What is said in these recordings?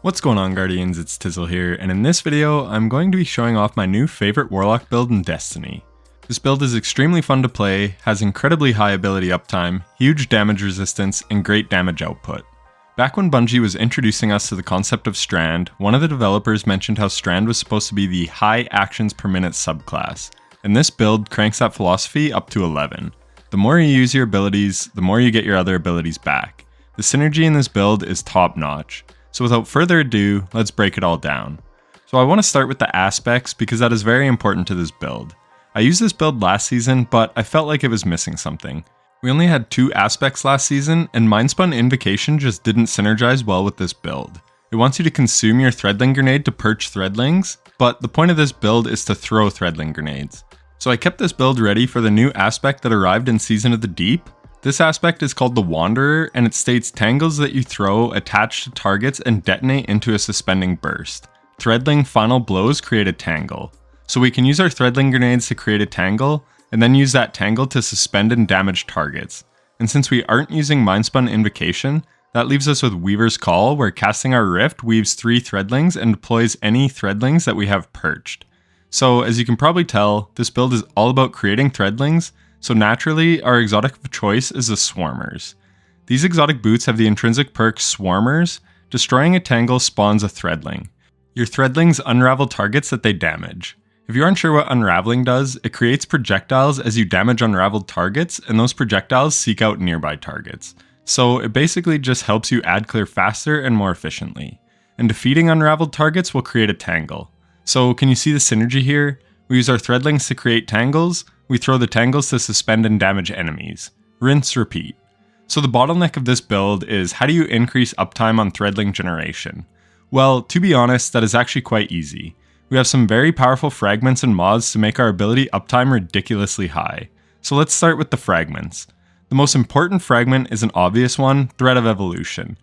What's going on, Guardians? It's Tizzle here, and in this video, I'm going to be showing off my new favorite Warlock build in Destiny. This build is extremely fun to play, has incredibly high ability uptime, huge damage resistance, and great damage output. Back when Bungie was introducing us to the concept of Strand, one of the developers mentioned how Strand was supposed to be the high actions per minute subclass, and this build cranks that philosophy up to 11. The more you use your abilities, the more you get your other abilities back. The synergy in this build is top notch. So without further ado, let's break it all down. So I want to start with the aspects because that is very important to this build. I used this build last season, but I felt like it was missing something. We only had 2 aspects last season, and Mindspun Invocation just didn't synergize well with this build. It wants you to consume your Threadling grenade to perch Threadlings, but the point of this build is to throw Threadling grenades. So I kept this build ready for the new aspect that arrived in Season of the Deep. This aspect is called the Wanderer, and it states tangles that you throw attach to targets and detonate into a suspending burst. Threadling final blows create a tangle. So we can use our Threadling grenades to create a tangle, and then use that tangle to suspend and damage targets. And since we aren't using Mindspun Invocation, that leaves us with Weaver's Call, where casting our Rift weaves 3 Threadlings and deploys any Threadlings that we have perched. So as you can probably tell, this build is all about creating Threadlings, so naturally, our exotic of choice is the Swarmers. These exotic boots have the intrinsic perk Swarmers. Destroying a tangle spawns a Threadling. Your Threadlings unravel targets that they damage. If you aren't sure what unraveling does, it creates projectiles as you damage unraveled targets, and those projectiles seek out nearby targets. So it basically just helps you add clear faster and more efficiently. And defeating unraveled targets will create a tangle. So can you see the synergy here? We use our Threadlings to create tangles, we throw the tangles to suspend and damage enemies. Rinse, repeat. So the bottleneck of this build is, how do you increase uptime on Threadling generation? Well, to be honest, that is actually quite easy. We have some very powerful fragments and mods to make our ability uptime ridiculously high. So let's start with the fragments. The most important fragment is an obvious one, Thread of Evolution.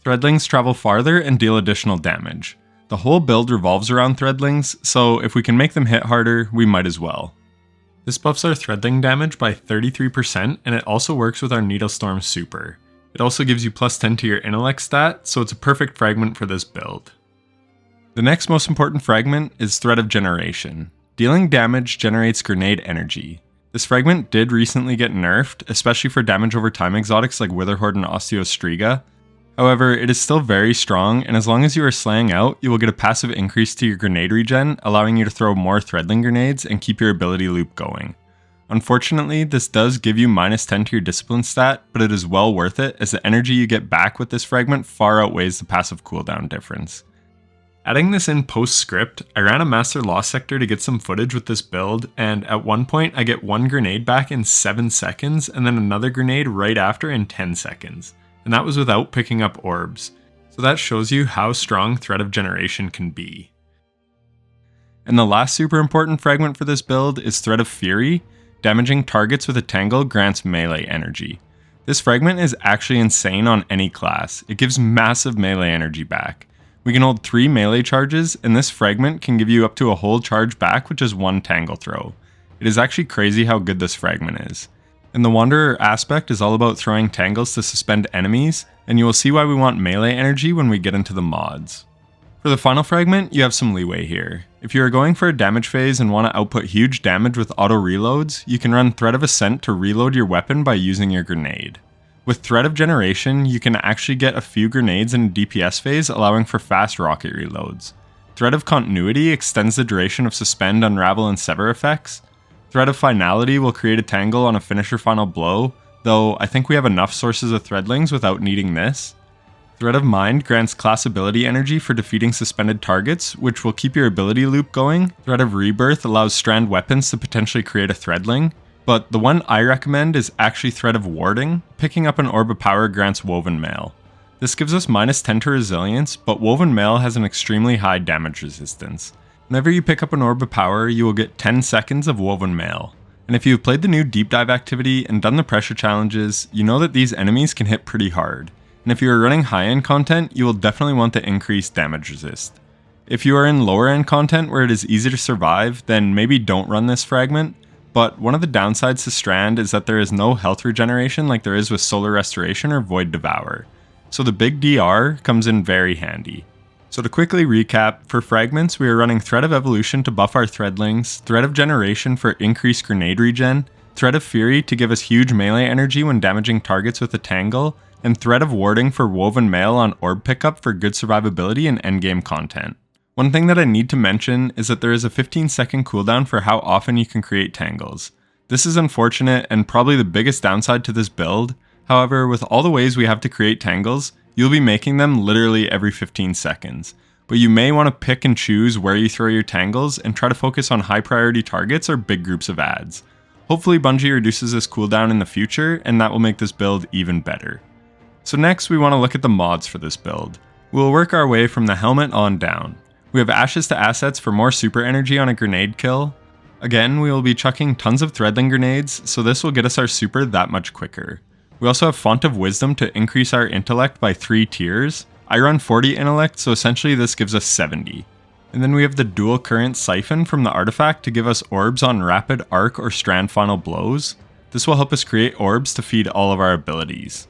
Threadlings travel farther and deal additional damage. The whole build revolves around Threadlings, so if we can make them hit harder, we might as well. This buffs our Threadling damage by 33%, and it also works with our Needlestorm super. It also gives you plus 10 to your intellect stat, so it's a perfect fragment for this build. The next most important fragment is Thread of Generation. Dealing damage generates grenade energy. This fragment did recently get nerfed, especially for damage over time exotics like Witherhoard and Osteostriga. However, it is still very strong, and as long as you are slaying out, you will get a passive increase to your grenade regen, allowing you to throw more Threadling grenades and keep your ability loop going. Unfortunately, this does give you minus 10 to your discipline stat, but it is well worth it as the energy you get back with this fragment far outweighs the passive cooldown difference. Adding this in post-script, I ran a Master Lost sector to get some footage with this build, and at one point I get one grenade back in 7 seconds, and then another grenade right after in 10 seconds. And that was without picking up orbs. So that shows you how strong Thread of Generation can be. And the last super important fragment for this build is Thread of Fury. Damaging targets with a tangle grants melee energy. This fragment is actually insane on any class. It gives massive melee energy back. We can hold 3 melee charges, and this fragment can give you up to a whole charge back with just 1 tangle throw. It is actually crazy how good this fragment is. And the Wanderer aspect is all about throwing tangles to suspend enemies, and you will see why we want melee energy when we get into the mods. For the final fragment, you have some leeway here. If you are going for a damage phase and want to output huge damage with auto reloads, you can run Thread of Ascent to reload your weapon by using your grenade. With Thread of Generation, you can actually get a few grenades in a DPS phase, allowing for fast rocket reloads. Thread of Continuity extends the duration of Suspend, Unravel, and Sever effects. Thread of Finality will create a tangle on a finisher final blow, though I think we have enough sources of Threadlings without needing this. Thread of Mind grants class ability energy for defeating suspended targets, which will keep your ability loop going. Thread of Rebirth allows strand weapons to potentially create a Threadling, but the one I recommend is actually Thread of Warding. Picking up an Orb of Power grants Woven Mail. This gives us minus 10 to resilience, but Woven Mail has an extremely high damage resistance. Whenever you pick up an Orb of Power, you will get 10 seconds of Woven Mail. And if you've played the new Deep Dive activity and done the pressure challenges, you know that these enemies can hit pretty hard. And if you are running high-end content, you will definitely want the increased damage resist. If you are in lower-end content where it is easy to survive, then maybe don't run this fragment. But one of the downsides to Strand is that there is no health regeneration like there is with Solar Restoration or Void Devour. So the big DR comes in very handy. So to quickly recap, for Fragments we are running Thread of Evolution to buff our Threadlings, Thread of Generation for increased grenade regen, Thread of Fury to give us huge melee energy when damaging targets with a Tangle, and Thread of Warding for Woven Mail on Orb Pickup for good survivability and endgame content. One thing that I need to mention is that there is a 15-second cooldown for how often you can create Tangles. This is unfortunate and probably the biggest downside to this build. However, with all the ways we have to create Tangles, you'll be making them literally every 15 seconds. But you may want to pick and choose where you throw your Tangles and try to focus on high priority targets or big groups of adds. Hopefully Bungie reduces this cooldown in the future and that will make this build even better. So next we want to look at the mods for this build. We'll work our way from the helmet on down. We have Ashes to Assets for more super energy on a grenade kill. Again, we will be chucking tons of Threadling grenades, so this will get us our super that much quicker. We also have Font of Wisdom to increase our intellect by 3 tiers. I run 40 intellect, so essentially this gives us 70. And then we have the Dual Current Siphon from the artifact to give us orbs on rapid arc or strand final blows. This will help us create orbs to feed all of our abilities.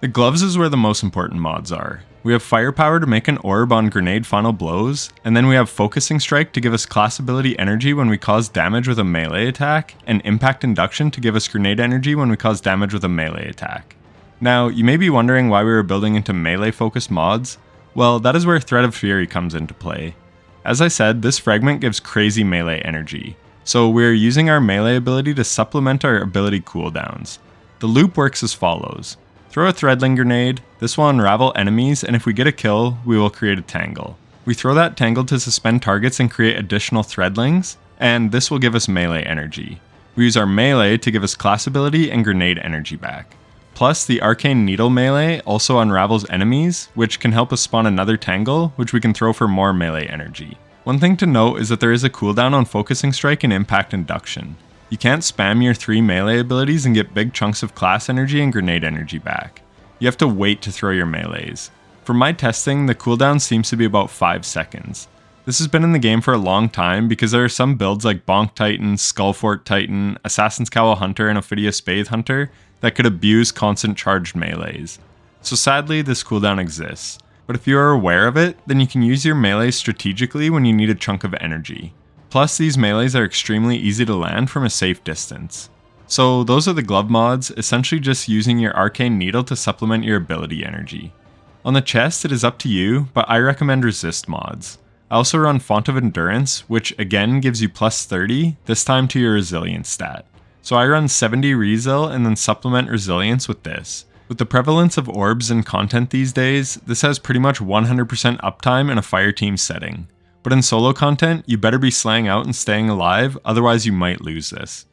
The gloves is where the most important mods are. We have Firepower to make an orb on grenade final blows, and then we have Focusing Strike to give us class ability energy when we cause damage with a melee attack, and Impact Induction to give us grenade energy when we cause damage with a melee attack. Now, you may be wondering why we were building into melee focused mods. Well, that is where Thread of Fury comes into play. As I said, this fragment gives crazy melee energy, so we're using our melee ability to supplement our ability cooldowns. The loop works as follows. Throw a Threadling grenade, this will unravel enemies, and if we get a kill, we will create a Tangle. We throw that Tangle to suspend targets and create additional Threadlings, and this will give us melee energy. We use our melee to give us class ability and grenade energy back. Plus, the Arcane Needle melee also unravels enemies, which can help us spawn another Tangle, which we can throw for more melee energy. One thing to note is that there is a cooldown on Focusing Strike and Impact Induction. You can't spam your 3 melee abilities and get big chunks of class energy and grenade energy back. You have to wait to throw your melees. From my testing, the cooldown seems to be about 5 seconds. This has been in the game for a long time because there are some builds like Bonk Titan, Skullfort Titan, Assassin's Cowl Hunter, and Ophidia Spathe Hunter that could abuse constant charged melees. So sadly, this cooldown exists. But if you are aware of it, then you can use your melees strategically when you need a chunk of energy. Plus, these melees are extremely easy to land from a safe distance. So those are the glove mods, essentially just using your Arcane Needle to supplement your ability energy. On the chest, it is up to you, but I recommend resist mods. I also run Font of Endurance, which again gives you plus 30, this time to your resilience stat. So I run 70 Resil and then supplement resilience with this. With the prevalence of orbs and content these days, this has pretty much 100% uptime in a fireteam setting. But in solo content, you better be slaying out and staying alive, otherwise you might lose this.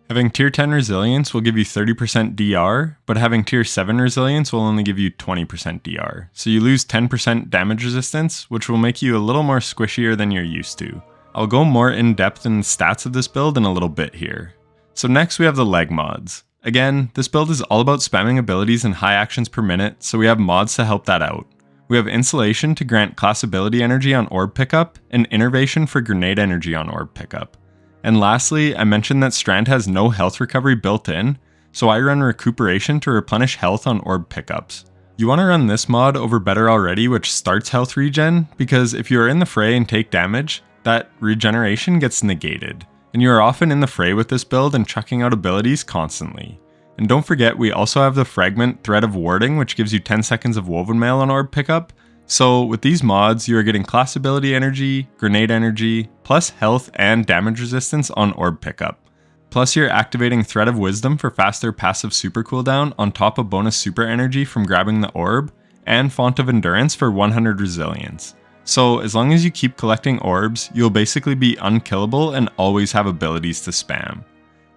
Having tier 10 resilience will give you 30% DR, but having tier 7 resilience will only give you 20% DR. So you lose 10% damage resistance, which will make you a little more squishier than you're used to. I'll go more in depth in the stats of this build in a little bit here. So next we have the leg mods. Again, this build is all about spamming abilities and high actions per minute, so we have mods to help that out. We have Insulation to grant class ability energy on orb pickup, and Innervation for grenade energy on orb pickup. And lastly, I mentioned that Strand has no health recovery built in, so I run Recuperation to replenish health on orb pickups. You want to run this mod over Better Already, which starts health regen, because if you are in the fray and take damage, that regeneration gets negated. And you are often in the fray with this build and chucking out abilities constantly. And don't forget, we also have the Fragment Thread of Warding, which gives you 10 seconds of Woven Mail on orb pickup. So with these mods, you are getting class ability energy, grenade energy, plus health and damage resistance on orb pickup. Plus you're activating Thread of Wisdom for faster passive super cooldown on top of bonus super energy from grabbing the orb, and Font of Endurance for 100 resilience. So as long as you keep collecting orbs, you'll basically be unkillable and always have abilities to spam.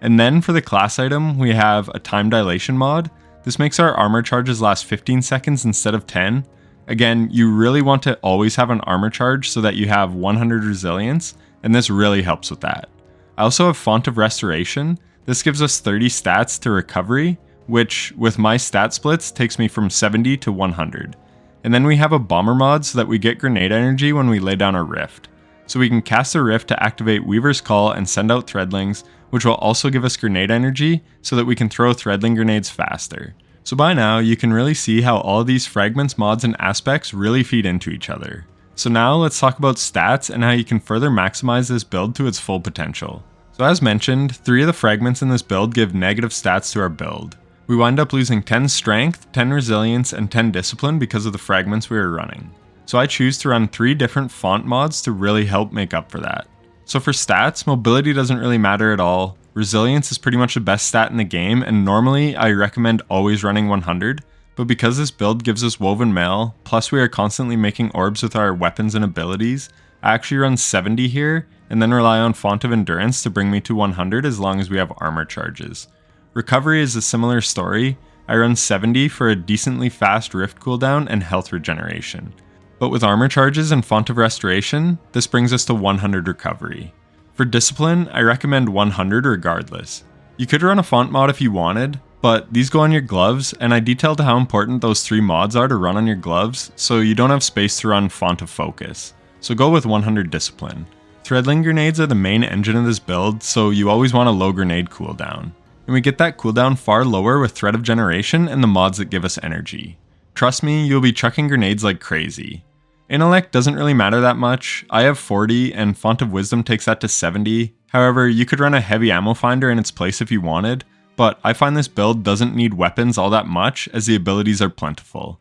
And then for the class item, we have a time dilation mod. This makes our armor charges last 15 seconds instead of 10. Again, you really want to always have an armor charge so that you have 100 resilience, and this really helps with that. I also have Font of Restoration. This gives us 30 stats to recovery, which with my stat splits takes me from 70 to 100. And then we have a bomber mod so that we get grenade energy when we lay down a rift. So we can cast a rift to activate Weaver's Call and send out Threadlings, which will also give us grenade energy so that we can throw Threadling grenades faster. So by now, you can really see how all of these fragments, mods, and aspects really feed into each other. So now let's talk about stats and how you can further maximize this build to its full potential. So as mentioned, 3 of the fragments in this build give negative stats to our build. We wind up losing 10 strength, 10 resilience, and 10 discipline because of the fragments we were running. So I choose to run 3 different font mods to really help make up for that. So for stats, mobility doesn't really matter at all. Resilience is pretty much the best stat in the game, and normally I recommend always running 100, but because this build gives us woven mail, plus we are constantly making orbs with our weapons and abilities, I actually run 70 here, and then rely on Font of Endurance to bring me to 100 as long as we have armor charges. Recovery is a similar story. I run 70 for a decently fast rift cooldown and health regeneration. But with armor charges and Font of Restoration, this brings us to 100 recovery. For discipline, I recommend 100 regardless. You could run a font mod if you wanted, but these go on your gloves, and I detailed how important those 3 mods are to run on your gloves, so you don't have space to run Font of Focus. So go with 100 discipline. Threadling grenades are the main engine of this build, so you always want a low grenade cooldown. And we get that cooldown far lower with Thread of Generation and the mods that give us energy. Trust me, you'll be chucking grenades like crazy. Intellect doesn't really matter that much. I have 40 and Font of Wisdom takes that to 70. However, you could run a heavy ammo finder in its place if you wanted, but I find this build doesn't need weapons all that much as the abilities are plentiful.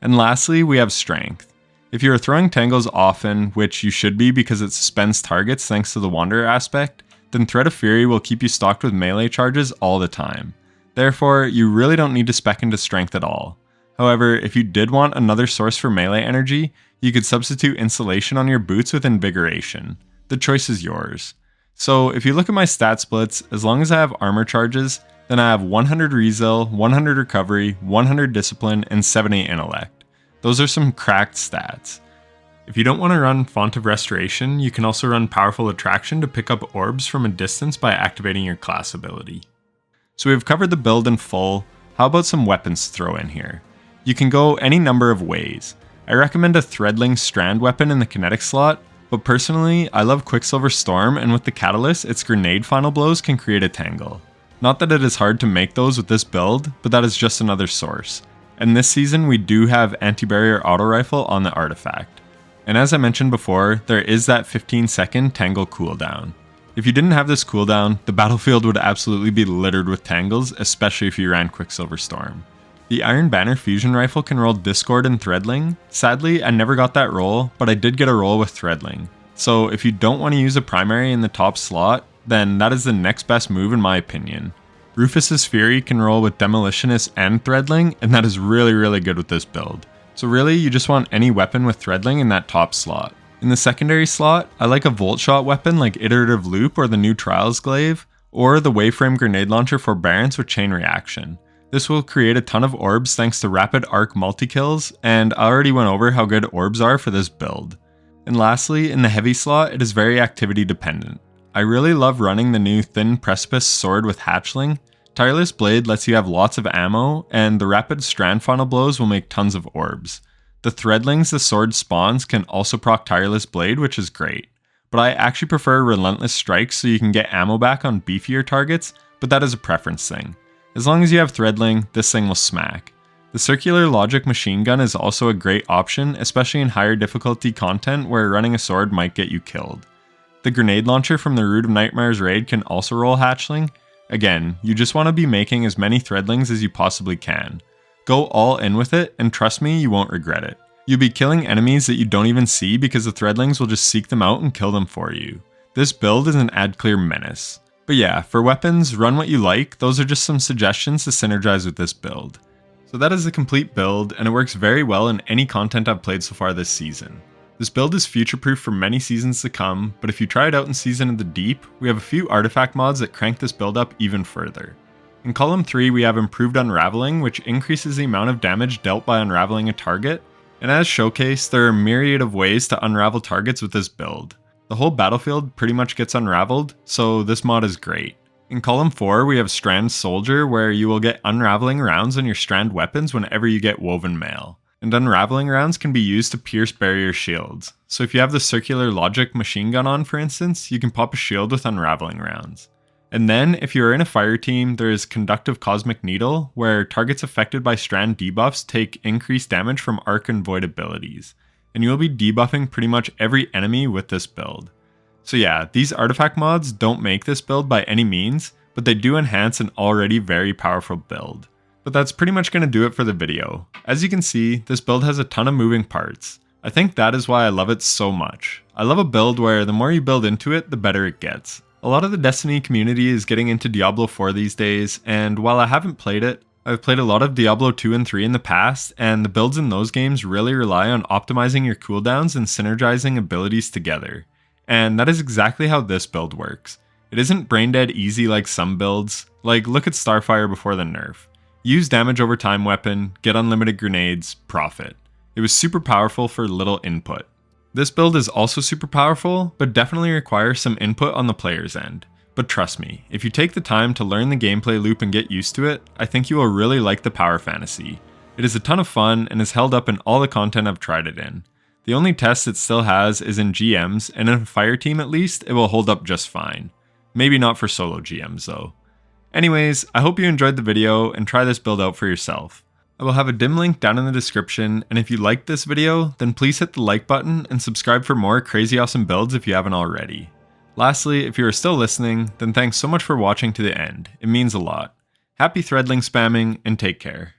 And lastly, we have strength. If you are throwing tangles often, which you should be because it suspends targets thanks to the Wanderer aspect, then Thread of Fury will keep you stocked with melee charges all the time. Therefore, you really don't need to spec into strength at all. However, if you did want another source for melee energy, you could substitute insulation on your boots with invigoration. The choice is yours. So if you look at my stat splits, as long as I have armor charges, then I have 100 resil, 100 recovery, 100 discipline, and 70 intellect. Those are some cracked stats. If you don't want to run Font of Restoration, you can also run Powerful Attraction to pick up orbs from a distance by activating your class ability. So we've covered the build in full. How about some weapons to throw in here? You can go any number of ways. I recommend a Threadlings strand weapon in the kinetic slot, but personally, I love Quicksilver Storm, and with the catalyst, its grenade final blows can create a tangle. Not that it is hard to make those with this build, but that is just another source. And this season we do have anti-barrier auto rifle on the artifact. And as I mentioned before, there is that 15-second tangle cooldown. If you didn't have this cooldown, the battlefield would absolutely be littered with tangles, especially if you ran Quicksilver Storm. The Iron Banner fusion rifle can roll Discord and Threadling. Sadly, I never got that roll, but I did get a roll with Threadling. So if you don't want to use a primary in the top slot, then that is the next best move in my opinion. Rufus's Fury can roll with Demolitionist and Threadling, and that is really good with this build. So really, you just want any weapon with Threadling in that top slot. In the secondary slot, I like a Volt Shot weapon like Iterative Loop or the new Trials Glaive, or the Waveframe Grenade Launcher Forbearance with Chain Reaction. This will create a ton of orbs thanks to rapid arc multi-kills, and I already went over how good orbs are for this build. And lastly, in the heavy slot, it is very activity dependent. I really love running the new Thin Precipice sword with Hatchling. Tireless Blade lets you have lots of ammo, and the rapid strand final blows will make tons of orbs. The Threadlings the sword spawns can also proc Tireless Blade, which is great. But I actually prefer Relentless Strikes so you can get ammo back on beefier targets, but that is a preference thing. As long as you have Threadling, this thing will smack. The Circular Logic Machine Gun is also a great option, especially in higher difficulty content where running a sword might get you killed. The Grenade Launcher from the Root of Nightmares raid can also roll Hatchling. Again, you just want to be making as many Threadlings as you possibly can. Go all in with it, and trust me, you won't regret it. You'll be killing enemies that you don't even see because the Threadlings will just seek them out and kill them for you. This build is an ad clear menace. But yeah, for weapons, run what you like. Those are just some suggestions to synergize with this build. So that is the complete build, and it works very well in any content I've played so far this season. This build is future-proof for many seasons to come, but if you try it out in Season of the Deep, we have a few artifact mods that crank this build up even further. In Column 3, we have Improved Unraveling, which increases the amount of damage dealt by unraveling a target, and as showcased, there are a myriad of ways to unravel targets with this build. The whole battlefield pretty much gets unraveled, so this mod is great. In Column 4, we have Strand Soldier, where you will get unraveling rounds on your strand weapons whenever you get woven mail. And unraveling rounds can be used to pierce barrier shields. So if you have the Circular Logic Machine Gun on, for instance, you can pop a shield with unraveling rounds. And then, if you are in a fire team, there is Conductive Cosmic Needle, where targets affected by strand debuffs take increased damage from arc and void abilities. and you will be debuffing pretty much every enemy with this build. So yeah, these artifact mods don't make this build by any means, but they do enhance an already very powerful build. But that's pretty much going to do it for the video. As you can see, this build has a ton of moving parts. I think that is why I love it so much. I love a build where the more you build into it, the better it gets. A lot of the Destiny community is getting into Diablo 4 these days, and while I haven't played it, I've played a lot of Diablo 2 and 3 in the past, and the builds in those games really rely on optimizing your cooldowns and synergizing abilities together. And that is exactly how this build works. It isn't brain dead easy like some builds, like look at Starfire before the nerf. Use damage over time weapon, get unlimited grenades, profit. It was super powerful for little input. This build is also super powerful, but definitely requires some input on the player's end. But trust me, if you take the time to learn the gameplay loop and get used to it, I think you will really like the power fantasy. It is a ton of fun and is held up in all the content I've tried it in. The only test it still has is in GMs, and in a fire team at least, it will hold up just fine. Maybe not for solo GMs though. Anyways, I hope you enjoyed the video and try this build out for yourself. I will have a dim link down in the description, and if you liked this video, then please hit the like button and subscribe for more crazy awesome builds if you haven't already. Lastly, if you are still listening, then thanks so much for watching to the end. It means a lot. Happy Threadling spamming, and take care.